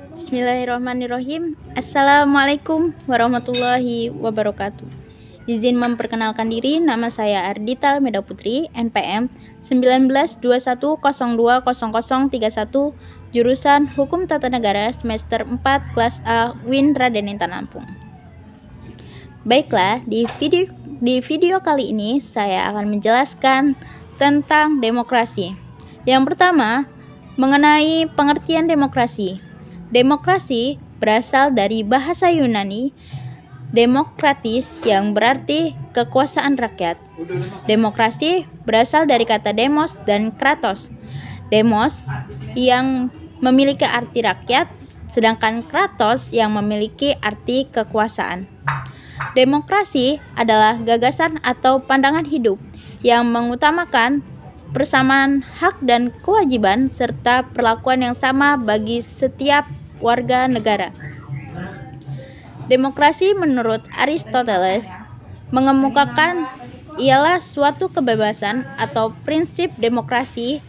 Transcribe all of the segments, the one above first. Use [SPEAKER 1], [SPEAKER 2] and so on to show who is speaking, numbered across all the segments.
[SPEAKER 1] Bismillahirrahmanirrahim. Assalamualaikum warahmatullahi wabarakatuh. Izin memperkenalkan diri, nama saya Ardita Almeida Putri, NPM 1921020031, jurusan Hukum Tata Negara semester 4 kelas A UIN Raden Intan Lampung. Baiklah, di video kali ini saya akan menjelaskan tentang demokrasi. Yang pertama, mengenai pengertian demokrasi. Demokrasi berasal dari bahasa Yunani demokratis yang berarti kekuasaan rakyat. Demokrasi berasal dari kata demos dan kratos. Demos yang memiliki arti rakyat, sedangkan kratos yang memiliki arti kekuasaan. Demokrasi adalah gagasan atau pandangan hidup yang mengutamakan persamaan hak dan kewajiban serta perlakuan yang sama bagi setiap warga negara. Demokrasi menurut Aristoteles mengemukakan ialah suatu kebebasan atau prinsip demokrasi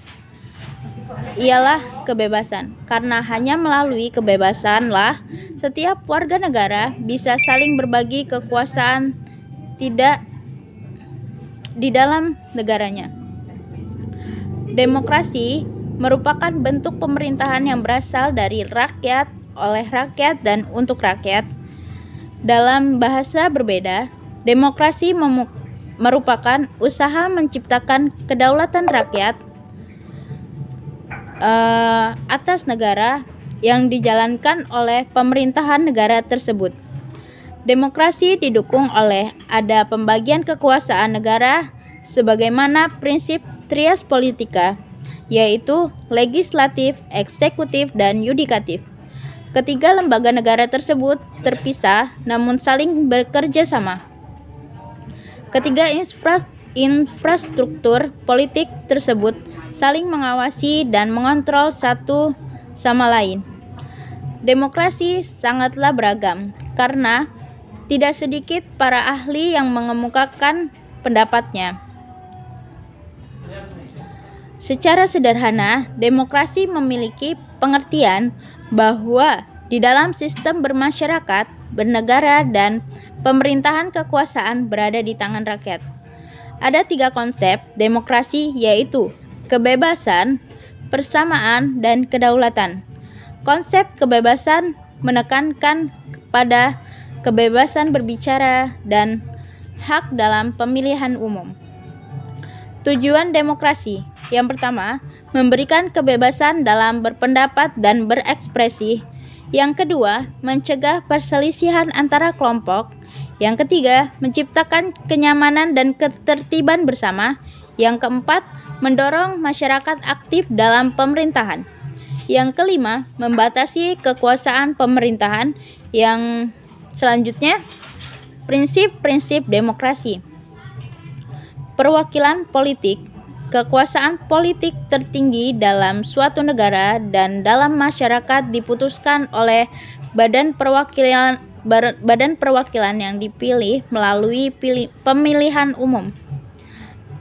[SPEAKER 1] ialah kebebasan, karena hanya melalui kebebasanlah setiap warga negara bisa saling berbagi kekuasaan tidak di dalam negaranya. Demokrasi merupakan bentuk pemerintahan yang berasal dari rakyat, oleh rakyat, dan untuk rakyat. Dalam bahasa berbeda, demokrasi merupakan usaha menciptakan kedaulatan rakyat atas negara yang dijalankan oleh pemerintahan negara tersebut. Demokrasi didukung oleh ada pembagian kekuasaan negara sebagaimana prinsip trias politika, yaitu legislatif, eksekutif, dan yudikatif. Ketiga lembaga negara tersebut terpisah namun saling bekerja sama. Ketiga infrastruktur politik tersebut saling mengawasi dan mengontrol satu sama lain. Demokrasi sangatlah beragam karena tidak sedikit para ahli yang mengemukakan pendapatnya. Secara sederhana, demokrasi memiliki pengertian bahwa di dalam sistem bermasyarakat, bernegara, dan pemerintahan kekuasaan berada di tangan rakyat. Ada 3 konsep demokrasi, yaitu kebebasan, persamaan, dan kedaulatan. Konsep kebebasan menekankan pada kebebasan berbicara dan hak dalam pemilihan umum. Tujuan demokrasi. Yang pertama, memberikan kebebasan dalam berpendapat dan berekspresi. Yang kedua, mencegah perselisihan antara kelompok. Yang ketiga, menciptakan kenyamanan dan ketertiban bersama. Yang keempat, mendorong masyarakat aktif dalam pemerintahan. Yang kelima, membatasi kekuasaan pemerintahan. Yang selanjutnya, prinsip-prinsip demokrasi. Perwakilan politik. Kekuasaan politik tertinggi dalam suatu negara dan dalam masyarakat diputuskan oleh badan perwakilan yang dipilih melalui pemilihan umum.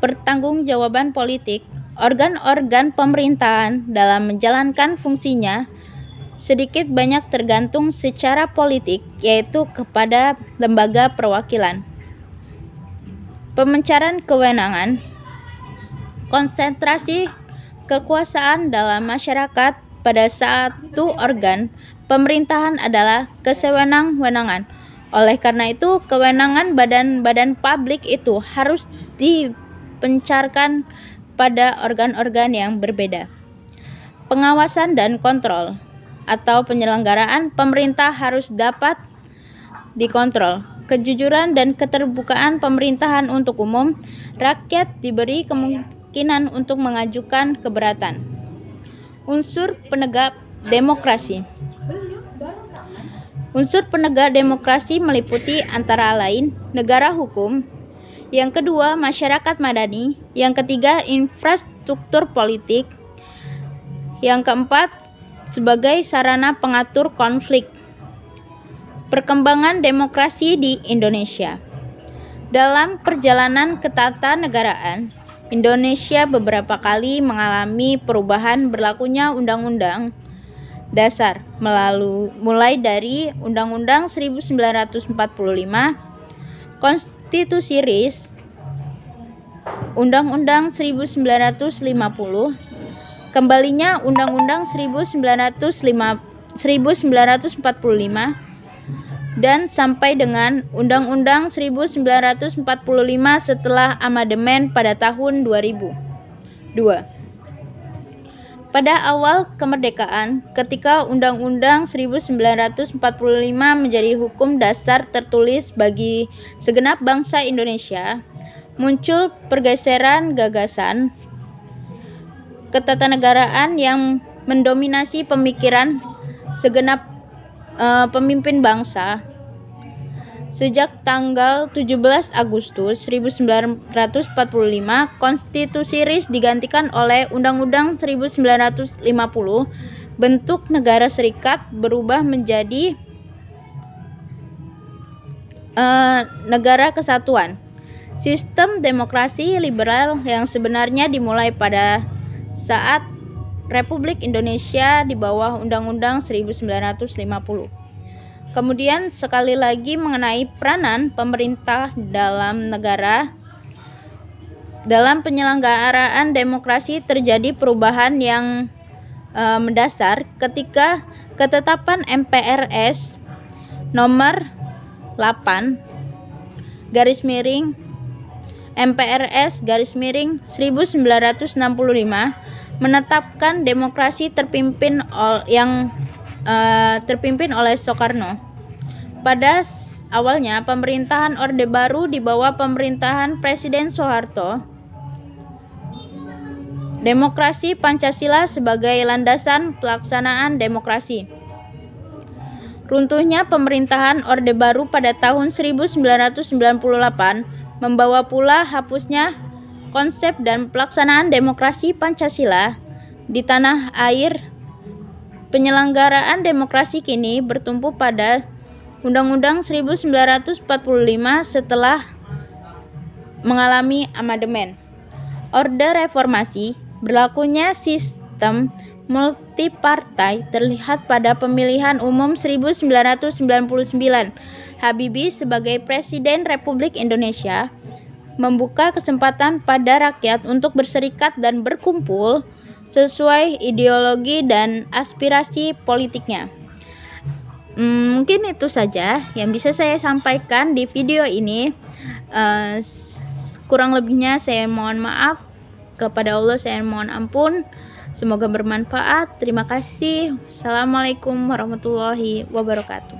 [SPEAKER 1] Pertanggungjawaban politik. Organ-organ pemerintahan dalam menjalankan fungsinya sedikit banyak tergantung secara politik, yaitu kepada lembaga perwakilan. Pemecahan kewenangan. Konsentrasi kekuasaan dalam masyarakat pada satu organ pemerintahan adalah kesewenang-wenangan. Oleh karena itu, kewenangan badan-badan publik itu harus dipencarkan pada organ-organ yang berbeda. Pengawasan dan kontrol atau penyelenggaraan pemerintah harus dapat dikontrol. Kejujuran dan keterbukaan pemerintahan untuk umum, rakyat diberi kemungkinan untuk mengajukan keberatan. Unsur penegak demokrasi. Unsur penegak demokrasi meliputi antara lain negara hukum, yang kedua masyarakat madani, yang ketiga infrastruktur politik, yang keempat sebagai sarana pengatur konflik. Perkembangan demokrasi di Indonesia. Dalam perjalanan ketatanegaraan, Indonesia beberapa kali mengalami perubahan berlakunya undang-undang dasar mulai dari Undang-Undang 1945, Konstitusi RI, Undang-Undang 1950, kembalinya Undang-Undang 1945, dan sampai dengan Undang-Undang 1945 setelah amandemen pada tahun 2002. Pada awal kemerdekaan, ketika Undang-Undang 1945 menjadi hukum dasar tertulis bagi segenap bangsa Indonesia, muncul pergeseran gagasan ketatanegaraan yang mendominasi pemikiran segenap pemimpin bangsa. Sejak tanggal 17 Agustus 1945, Konstitusi RI digantikan oleh Undang-Undang 1950. Bentuk negara serikat berubah menjadi negara kesatuan. Sistem demokrasi liberal yang sebenarnya dimulai pada saat Republik Indonesia di bawah Undang-Undang 1950. Kemudian sekali lagi mengenai peranan pemerintah dalam negara. Dalam penyelenggaraan demokrasi terjadi perubahan yang mendasar ketika ketetapan MPRS nomor 8 MPRS 1965 menetapkan demokrasi terpimpin oleh Soekarno. Pada awalnya pemerintahan Orde Baru di bawah pemerintahan Presiden Soeharto, demokrasi Pancasila sebagai landasan pelaksanaan demokrasi. Runtuhnya pemerintahan Orde Baru pada tahun 1998 membawa pula hapusnya konsep dan pelaksanaan demokrasi Pancasila di tanah air. Penyelenggaraan demokrasi kini bertumpu pada Undang-Undang 1945 setelah mengalami amandemen. Orde Reformasi, berlakunya sistem multipartai terlihat pada pemilihan umum 1999. Habibie sebagai Presiden Republik Indonesia membuka kesempatan pada rakyat untuk berserikat dan berkumpul sesuai ideologi dan aspirasi politiknya. Mungkin itu saja yang bisa saya sampaikan di video ini. Kurang lebihnya saya mohon maaf. Kepada Allah saya mohon ampun. Semoga bermanfaat. Terima kasih. Assalamualaikum warahmatullahi wabarakatuh.